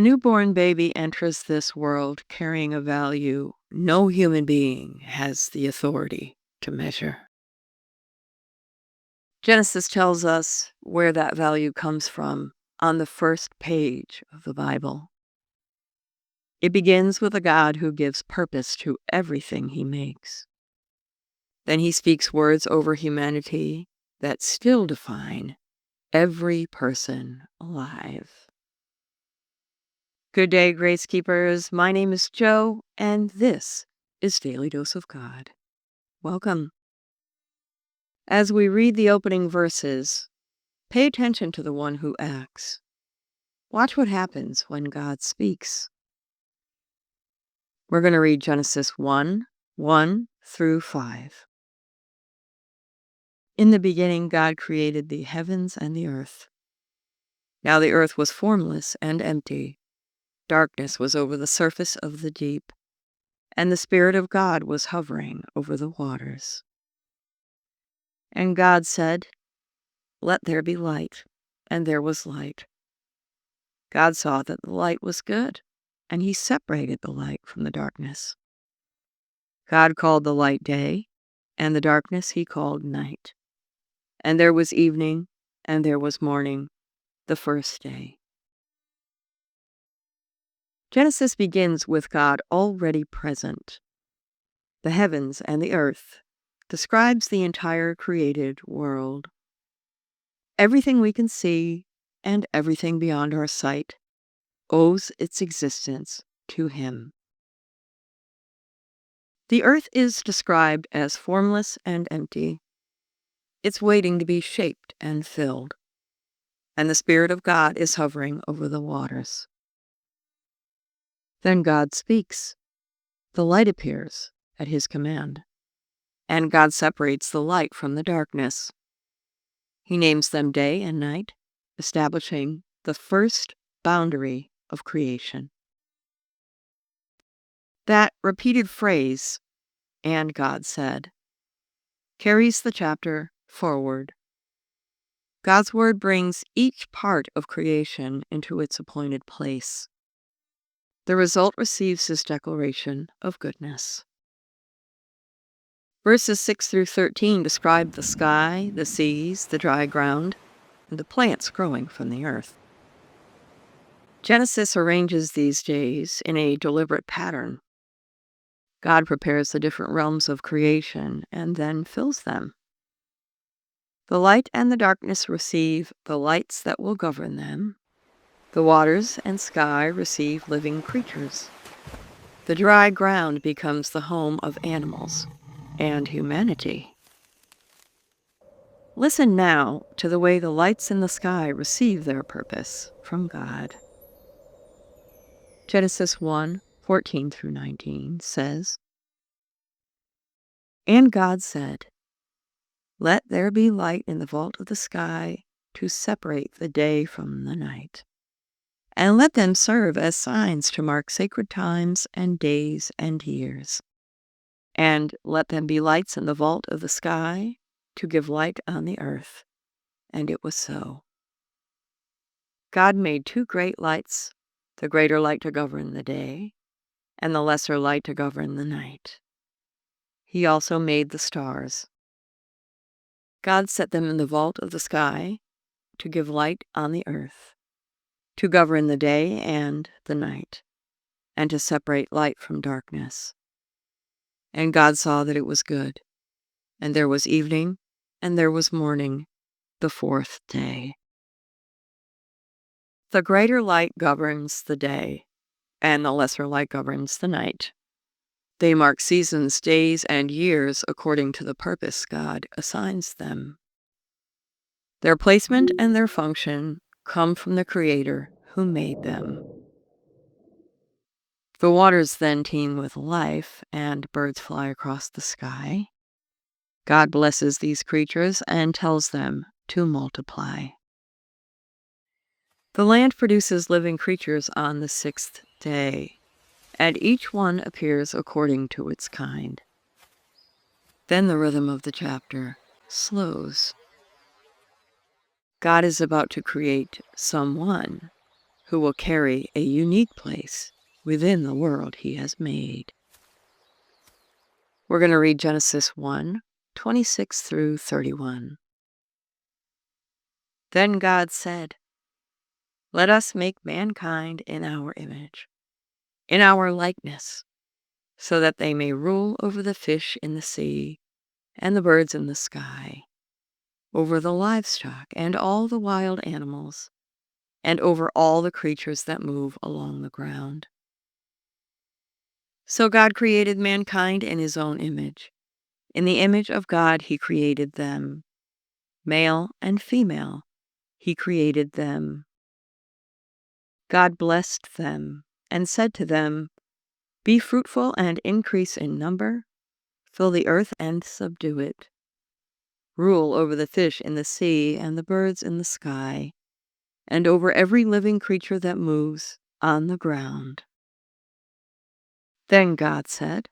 A newborn baby enters this world carrying a value no human being has the authority to measure. Genesis tells us where that value comes from on the first page of the Bible. It begins with a God who gives purpose to everything he makes. Then he speaks words over humanity that still define every person alive. Good day, Gracekeepers. My name is Joe, and this is Daily Dose of God. Welcome. As we read the opening verses, pay attention to the one who acts. Watch what happens when God speaks. We're going to read Genesis 1 through 5. In the beginning, God created the heavens and the earth. Now the earth was formless and empty. Darkness was over the surface of the deep, and the Spirit of God was hovering over the waters. And God said, "Let there be light," and there was light. God saw that the light was good, and he separated the light from the darkness. God called the light day, and the darkness he called night. And there was evening, and there was morning, the first day. Genesis begins with God already present. The heavens and the earth describes the entire created world. Everything we can see and everything beyond our sight owes its existence to him. The earth is described as formless and empty. It's waiting to be shaped and filled, and the Spirit of God is hovering over the waters. Then God speaks. The light appears at his command, and God separates the light from the darkness. He names them day and night, establishing the first boundary of creation. That repeated phrase, "and God said," carries the chapter forward. God's word brings each part of creation into its appointed place. The result receives his declaration of goodness. Verses 6 through 13 describe the sky, the seas, the dry ground, and the plants growing from the earth. Genesis arranges these days in a deliberate pattern. God prepares the different realms of creation and then fills them. The light and the darkness receive the lights that will govern them. The waters and sky receive living creatures. The dry ground becomes the home of animals and humanity. Listen now to the way the lights in the sky receive their purpose from God. Genesis 1:14 through 19 says, "And God said, 'Let there be light in the vault of the sky to separate the day from the night, and let them serve as signs to mark sacred times and days and years. And let them be lights in the vault of the sky to give light on the earth.' And it was so." God made two great lights, the greater light to govern the day, and the lesser light to govern the night. He also made the stars. God set them in the vault of the sky to give light on the earth, to govern the day and the night, and to separate light from darkness. And God saw that it was good. And there was evening, and there was morning, the fourth day. The greater light governs the day, and the lesser light governs the night. They mark seasons, days, and years according to the purpose God assigns them. Their placement and their function come from the Creator who made them. The waters then teem with life, and birds fly across the sky. God blesses these creatures and tells them to multiply. The land produces living creatures on the sixth day, and each one appears according to its kind. Then the rhythm of the chapter slows. God is about to create someone who will carry a unique place within the world he has made. We're going to read Genesis 1:26 through 31. Then God said, "Let us make mankind in our image, in our likeness, so that they may rule over the fish in the sea and the birds in the sky, over the livestock and all the wild animals, and over all the creatures that move along the ground." So God created mankind in his own image. In the image of God he created them. Male and female he created them. God blessed them and said to them, "Be fruitful and increase in number, fill the earth and subdue it. Rule over the fish in the sea and the birds in the sky, and over every living creature that moves on the ground." Then God said,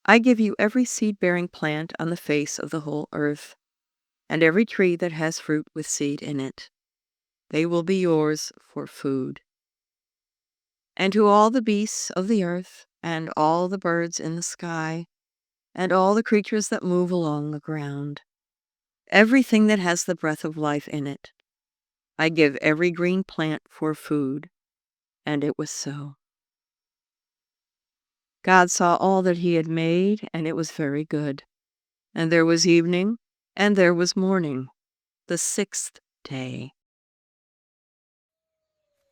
"I give you every seed-bearing plant on the face of the whole earth, and every tree that has fruit with seed in it. They will be yours for food. And to all the beasts of the earth, and all the birds in the sky, and all the creatures that move along the ground, everything that has the breath of life in it, I give every green plant for food." And it was so. God saw all that he had made, and it was very good. And there was evening, and there was morning, the sixth day.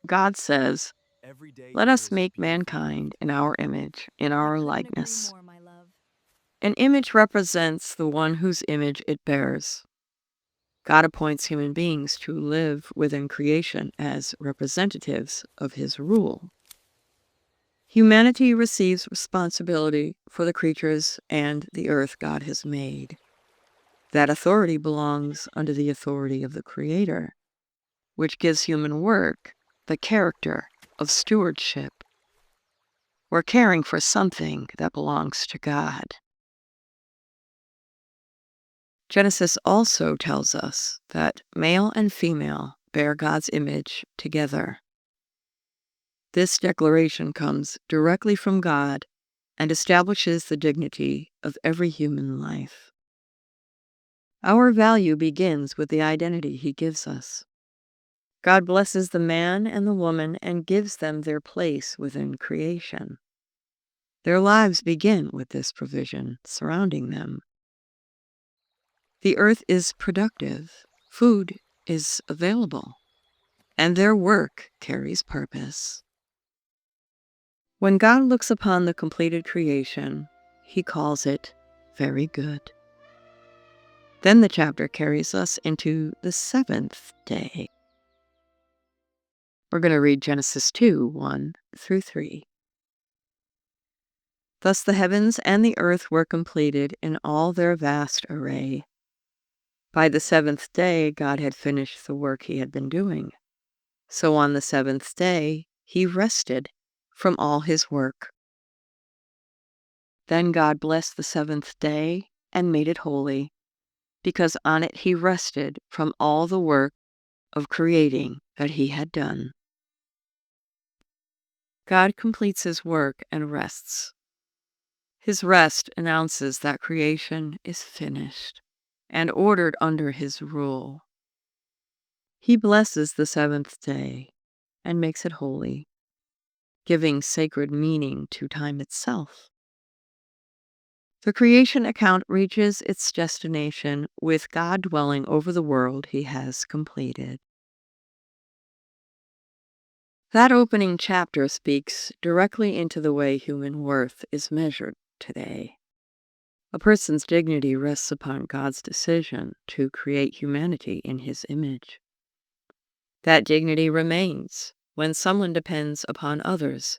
God says, "Let us make mankind in our image, in our likeness." An image represents the one whose image it bears. God appoints human beings to live within creation as representatives of his rule. Humanity receives responsibility for the creatures and the earth God has made. That authority belongs under the authority of the Creator, which gives human work the character of stewardship. We're caring for something that belongs to God. Genesis also tells us that male and female bear God's image together. This declaration comes directly from God and establishes the dignity of every human life. Our value begins with the identity he gives us. God blesses the man and the woman and gives them their place within creation. Their lives begin with this provision surrounding them. The earth is productive, food is available, and their work carries purpose. When God looks upon the completed creation, he calls it very good. Then the chapter carries us into the seventh day. We're going to read Genesis 2:1 through 3. Thus the heavens and the earth were completed in all their vast array. By the seventh day, God had finished the work he had been doing. So on the seventh day, he rested from all his work. Then God blessed the seventh day and made it holy, because on it he rested from all the work of creating that he had done. God completes his work and rests. His rest announces that creation is finished and ordered under his rule. He blesses the seventh day and makes it holy, giving sacred meaning to time itself. The creation account reaches its destination with God dwelling over the world he has completed. That opening chapter speaks directly into the way human worth is measured today. A person's dignity rests upon God's decision to create humanity in his image. That dignity remains when someone depends upon others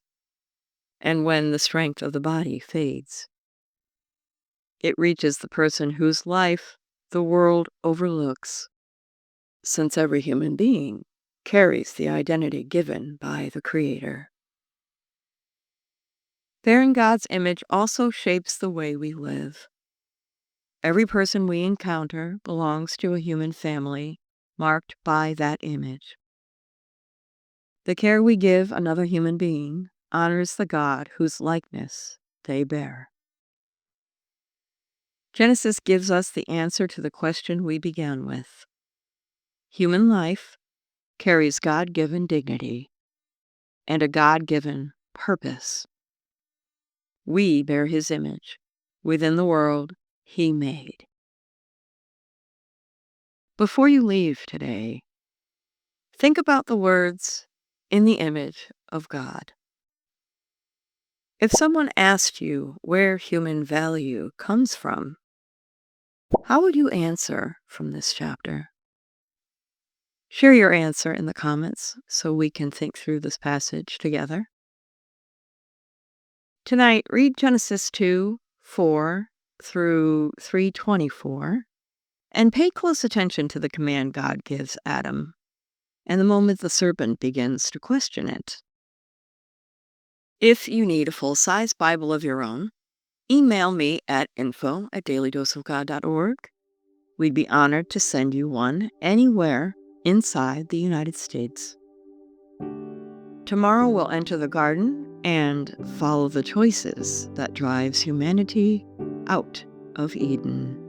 and when the strength of the body fades. It reaches the person whose life the world overlooks, since every human being carries the identity given by the Creator. Bearing God's image also shapes the way we live. Every person we encounter belongs to a human family marked by that image. The care we give another human being honors the God whose likeness they bear. Genesis gives us the answer to the question we began with. Human life carries God-given dignity and a God-given purpose. We bear His image within the world He made. Before you leave today, think about the words, "in the image of God." If someone asked you where human value comes from, how would you answer from this chapter? Share your answer in the comments so we can think through this passage together. Tonight, read Genesis 2:4 through 3:24, and pay close attention to the command God gives Adam, and the moment the serpent begins to question it. If you need a full-size Bible of your own, email me at info@dailydoseofgod.org. We'd be honored to send you one anywhere inside the United States. Tomorrow we'll enter the garden and follow the choices that drives humanity out of Eden.